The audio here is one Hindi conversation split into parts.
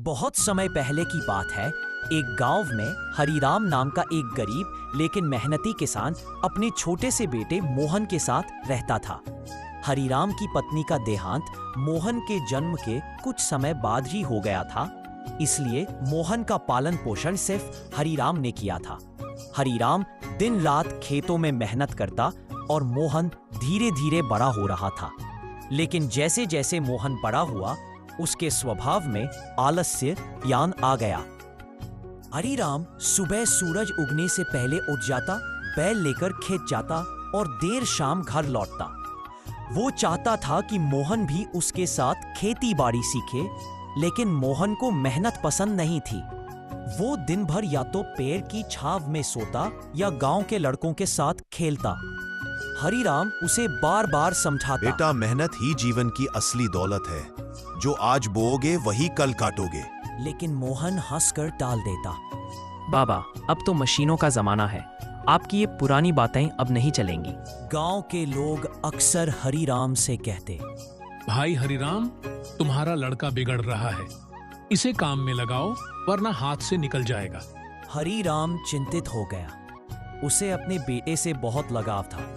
बहुत समय पहले की बात है। एक गांव में हरिराम नाम का एक गरीब लेकिन मेहनती किसान अपने छोटे से बेटे मोहन के साथ रहता था। हरिराम की पत्नी का देहांत मोहन के जन्म के कुछ समय बाद ही हो गया था, इसलिए मोहन का पालन पोषण सिर्फ हरिराम ने किया था। हरिराम दिन रात खेतों में मेहनत करता और मोहन धीरे धीरे बड़ा हो रहा था। लेकिन जैसे जैसे मोहन बड़ा हुआ, उसके स्वभाव में आलस्य यान आ गया। हरिराम सुबह सूरज उगने से पहले उठ जाता, बैल लेकर खेत जाता और देर शाम घर लौटता। वो चाहता था कि मोहन भी उसके साथ खेती बाड़ी सीखे, लेकिन मोहन को मेहनत पसंद नहीं थी। वो दिन भर या तो पेड़ की छांव में सोता या गांव के लड़कों के साथ खेलता। हरिराम उसे बार बार समझाता, बेटा, मेहनत ही जीवन की असली दौलत है। जो आज बोओगे वही कल काटोगे। लेकिन मोहन हंसकर टाल देता। बाबा, अब तो मशीनों का जमाना है, आपकी ये पुरानी बातें अब नहीं चलेंगी। गांव के लोग अक्सर हरिराम से कहते, भाई हरिराम, तुम्हारा लड़का बिगड़ रहा है, इसे काम में लगाओ वरना हाथ से निकल जाएगा। हरिराम चिंतित हो गया। उसे अपने बेटे से बहुत लगाव था,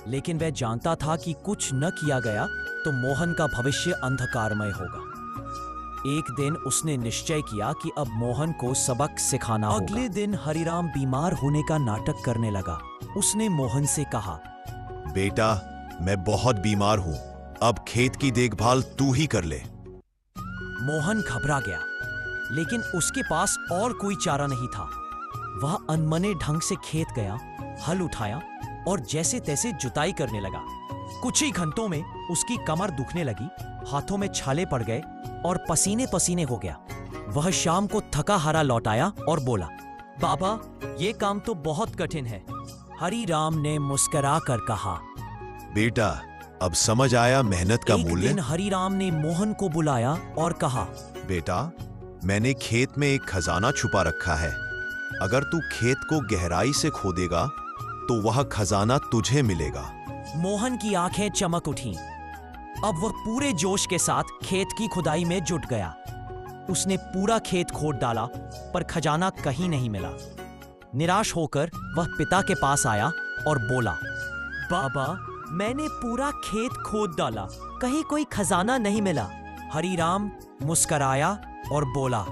लेकिन वह जानता था कि कुछ न किया गया तो मोहन का भविष्य अंधकारमय होगा। एक दिन उसने निश्चय किया कि अब मोहन को सबक सिखाना होगा। अगले दिन हरिराम बीमार होने का नाटक करने लगा। उसने मोहन से कहा, बेटा, मैं बहुत बीमार हूँ, अब खेत की देखभाल तू ही कर ले। मोहन घबरा गया, लेकिन उसके पास और कोई चारा नहीं था। वह अनमने ढंग से खेत गया, हल उठाया और जैसे तैसे जुताई करने लगा। कुछ ही घंटों में उसकी कमर दुखने लगी, हाथों में छाले पड़ गए और पसीने पसीने हो गया। वह शाम को थका हारा लौट आया और बोला, बाबा, ये काम तो बहुत कठिन है। हरिराम ने मुस्कुरा कर कहा, बेटा, अब समझ आया मेहनत का मूल्य। एक दिन हरिराम ने मोहन को बुलाया और कहा, बेटा, मैंने खेत में एक खजाना छुपा रखा है। अगर तू खेत को गहराई से खोदेगा तो वह खजाना तुझे मिलेगा। मोहन की आंखें चमक उठीं। अब वह पूरे जोश के साथ खेत की खुदाई में जुट गया। उसने पूरा खेत खोद डाला, पर खजाना कहीं नहीं मिला। निराश होकर वह पिता के पास आया और बोला, बाबा, मैंने पूरा खेत खोद डाला, कहीं कोई खजाना नहीं मिला। हरिराम मुस्कराया और बोला,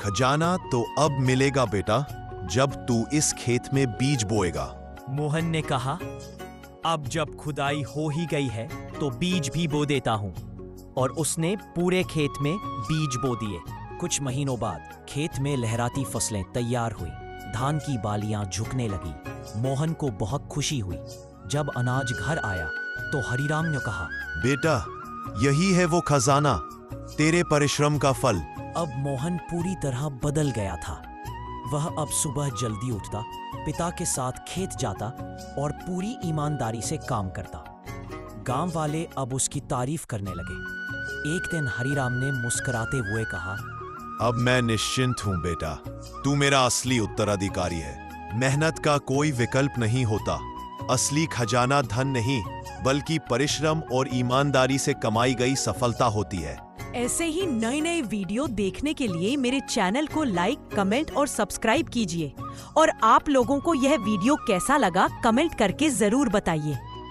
खजाना तो अब मिलेगा बेटा, जब तू इस खेत में बीज बोएगा। मोहन ने कहा, अब जब खुदाई हो ही गई है तो बीज भी बो देता हूं। और उसने पूरे खेत में बीज बो दिए। कुछ महीनों बाद खेत में लहराती फसलें तैयार हुई। धान की बालियां झुकने लगी। मोहन को बहुत खुशी हुई। जब अनाज घर आया तो हरिराम ने कहा, बेटा, यही है वो खजाना, तेरे परिश्रम का फल। अब मोहन पूरी तरह बदल गया था। वह अब सुबह जल्दी उठता, पिता के साथ खेत जाता और पूरी ईमानदारी से काम करता। गांव वाले अब उसकी तारीफ करने लगे। एक दिन हरिराम ने मुस्कुराते हुए कहा, अब मैं निश्चिंत हूं बेटा, तू मेरा असली उत्तराधिकारी है। मेहनत का कोई विकल्प नहीं होता। असली खजाना धन नहीं, बल्कि परिश्रम और ईमानदारी से कमाई गई सफलता होती है। ऐसे ही नए नए वीडियो देखने के लिए मेरे चैनल को लाइक, कमेंट और सब्सक्राइब कीजिए। और आप लोगों को यह वीडियो कैसा लगा, कमेंट करके जरूर बताइए।